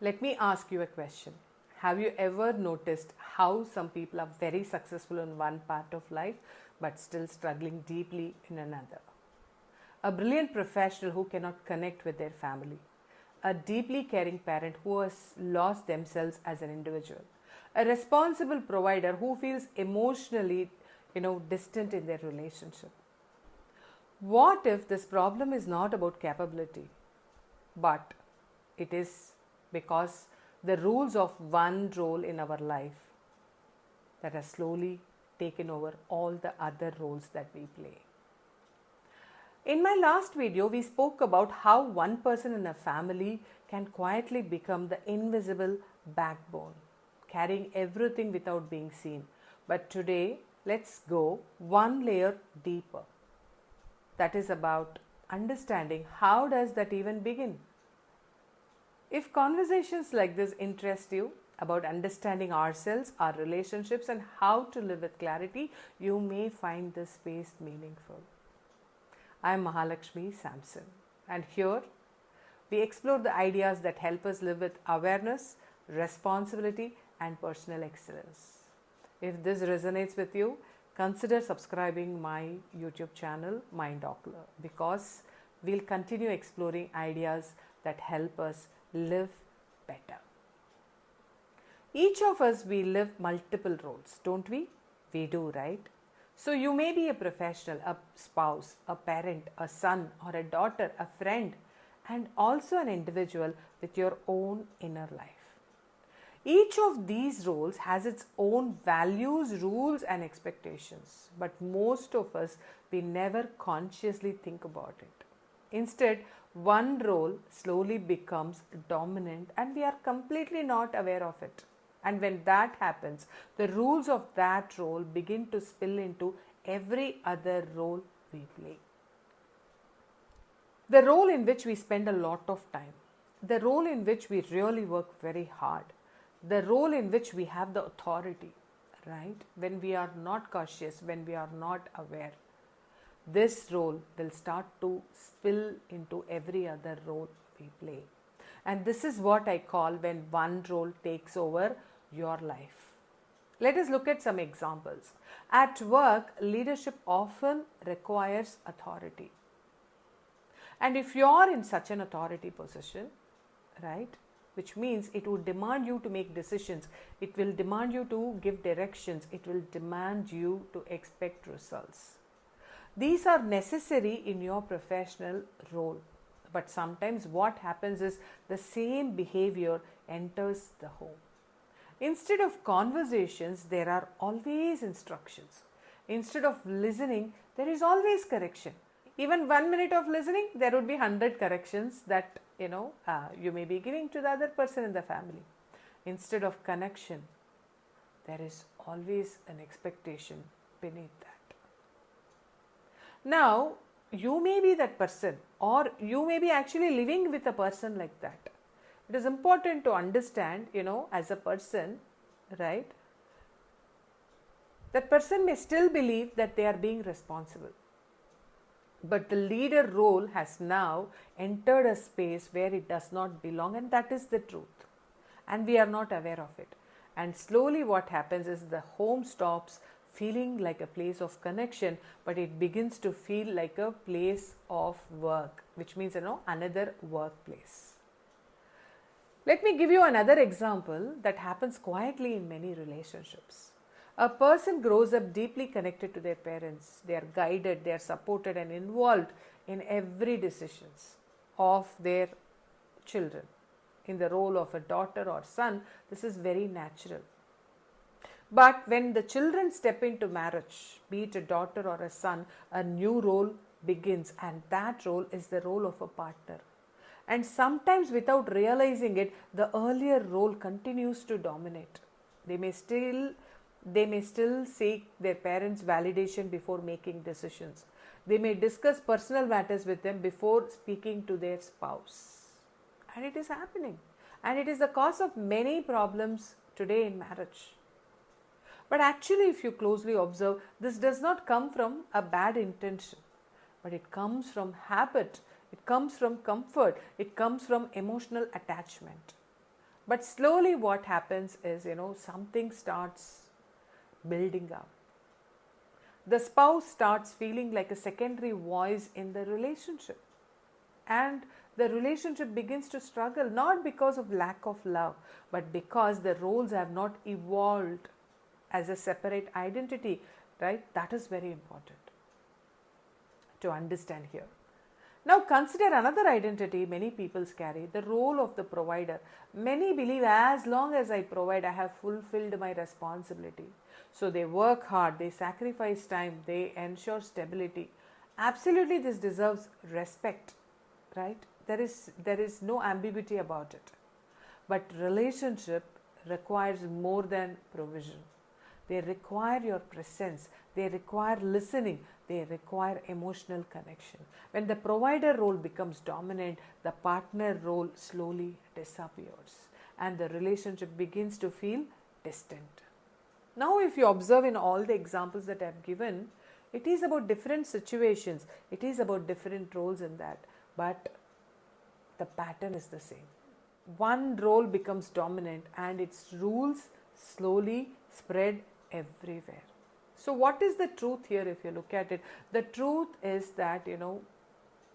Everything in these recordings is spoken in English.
Let me ask you a question. Have you ever noticed how some people are very successful in one part of life but still struggling deeply in another? A brilliant professional who cannot connect with their family, a deeply caring parent who has lost themselves as an individual, a responsible provider who feels emotionally, distant in their relationship. What if this problem is not about capability, but it is because the rules of one role in our life that has slowly taken over all the other roles that we play? In my last video, we spoke about how one person in a family can quietly become the invisible backbone, carrying everything without being seen. But today, let's go one layer deeper. That is about understanding how does that even begin. If conversations like this interest you about understanding ourselves, our relationships, and how to live with clarity, you may find this space meaningful. I am Mahalakshmi Samson, and here we explore the ideas that help us live with awareness, responsibility, and personal excellence. If this resonates with you, consider subscribing my YouTube channel Mind Doctor, because we'll continue exploring ideas that help us live better. Each of us, we live multiple roles, don't we? We do, right? So you may be a professional, a spouse, a parent, a son or a daughter, a friend, and also an individual with your own inner life. Each of these roles has its own values, rules, and expectations, but most of us, we never consciously think about it. Instead, one role slowly becomes dominant and we are completely not aware of it. And when that happens, the rules of that role begin to spill into every other role we play. The role in which we spend a lot of time, the role in which we really work very hard, the role in which we have the authority, right? When we are not cautious, when we are not aware, this role will start to spill into every other role we play. And this is what I call when one role takes over your life. Let us look at some examples. At work, leadership often requires authority. And if you are in such an authority position, right, which means it would demand you to make decisions, it will demand you to give directions, it will demand you to expect results. These are necessary in your professional role. But sometimes what happens is the same behavior enters the home. Instead of conversations, there are always instructions. Instead of listening, there is always correction. Even 1 minute of listening, there would be 100 corrections that you may be giving to the other person in the family. Instead of connection, there is always an expectation beneath that. Now, you may be that person, or you may be actually living with a person like that. It is important to understand, as a person, right, that person may still believe that they are being responsible. But the leader role has now entered a space where it does not belong, and that is the truth. And we are not aware of it. And slowly what happens is the home stops feeling like a place of connection, but it begins to feel like a place of work, which means, another workplace. Let me give you another example that happens quietly in many relationships. A person grows up deeply connected to their parents. They are guided, they are supported and involved in every decisions of their children. In the role of a daughter or son, this is very natural. But when the children step into marriage, be it a daughter or a son, a new role begins, and that role is the role of a partner. And sometimes without realizing it, the earlier role continues to dominate. They may still seek their parents' validation before making decisions. They may discuss personal matters with them before speaking to their spouse. And it is happening. And it is the cause of many problems today in marriage. But actually, if you closely observe, this does not come from a bad intention, but it comes from habit, it comes from comfort, it comes from emotional attachment. But slowly what happens is, something starts building up. The spouse starts feeling like a secondary voice in the relationship. And the relationship begins to struggle, not because of lack of love, but because the roles have not evolved as a separate identity, right? That is very important to understand here. Now consider another identity many people carry, the role of the provider. Many believe as long as I provide, I have fulfilled my responsibility. So they work hard, they sacrifice time, they ensure stability. Absolutely, this deserves respect, right? There is no ambiguity about it. But relationship requires more than provision. They require your presence, they require listening, they require emotional connection. When the provider role becomes dominant, the partner role slowly disappears and the relationship begins to feel distant. Now, if you observe in all the examples that I have given, it is about different situations, it is about different roles in that, but the pattern is the same. One role becomes dominant and its rules slowly spread everywhere. So what is the truth here if you look at it? The truth is that,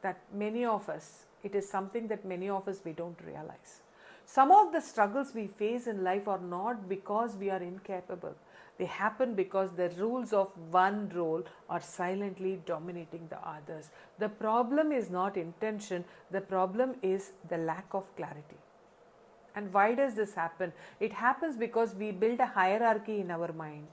that many of us, it is something that many of us we don't realize. Some of the struggles we face in life are not because we are incapable. They happen because the rules of one role are silently dominating the others. The problem is not intention, the problem is the lack of clarity. And why does this happen? It happens because we build a hierarchy in our mind.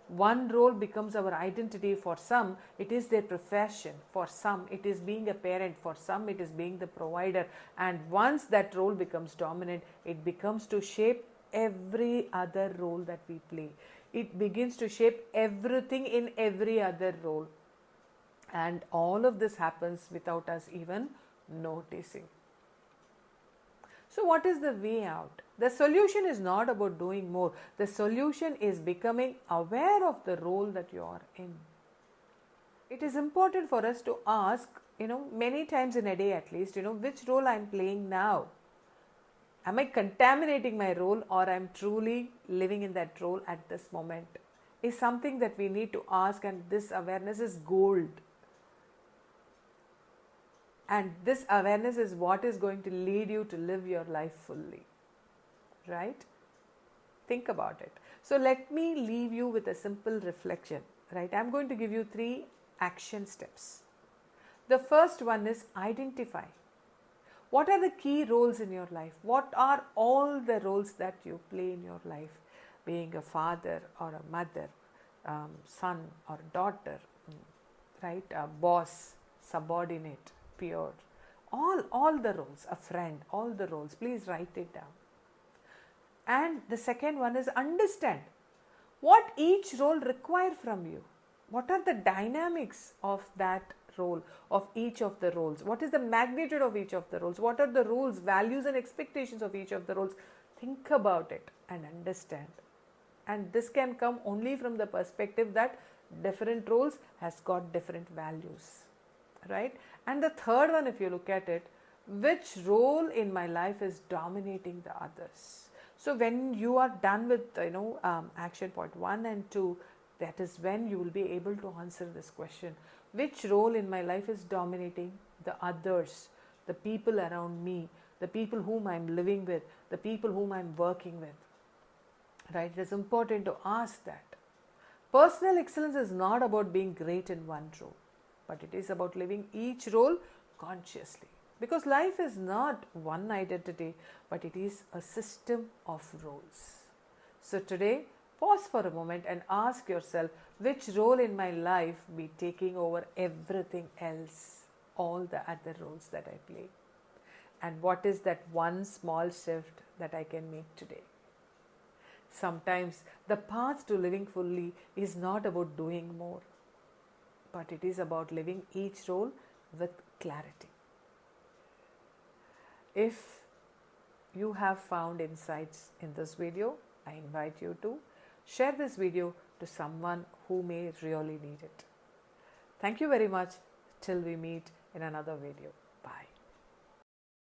One role becomes our identity. For some, it is their profession. For some, it is being a parent. For some, it is being the provider. And once that role becomes dominant, it becomes to shape every other role that we play. It begins to shape everything in every other role. And all of this happens without us even noticing. So what is the way out? The solution is not about doing more. The solution is becoming aware of the role that you are in. It is important for us to ask, many times in a day at least, which role I am playing now. Am I contaminating my role or I am truly living in that role at this moment? Is something that we need to ask, and this awareness is gold. And this awareness is what is going to lead you to live your life fully, right? Think about it. So let me leave you with a simple reflection, right? I'm going to give you 3 action steps. The first one is identify. What are the key roles in your life? What are all the roles that you play in your life? Being a father or a mother, son or daughter, right? A boss, subordinate, peer, all the roles, a friend, all the roles. Please write it down. And the second one is understand what each role requires from you. What are the dynamics of that role, of each of the roles? What is the magnitude of each of the roles? What are the rules, values and expectations of each of the roles? Think about it and understand. And this can come only from the perspective that different roles has got different values, right? And the third one, if you look at it, which role in my life is dominating the others? So when you are done with action point 1 and 2, that is when you will be able to answer this question. Which role in my life is dominating the others, the people around me, the people whom I am living with, the people whom I am working with, right? It is important to ask that. Personal excellence is not about being great in one role, but it is about living each role consciously. Because life is not one identity, but it is a system of roles. So today, pause for a moment and ask yourself, which role in my life be taking over everything else, all the other roles that I play? And what is that one small shift that I can make today? Sometimes the path to living fully is not about doing more, but it is about living each role with clarity. If you have found insights in this video, I invite you to share this video to someone who may really need it. Thank you very much. Till we meet in another video.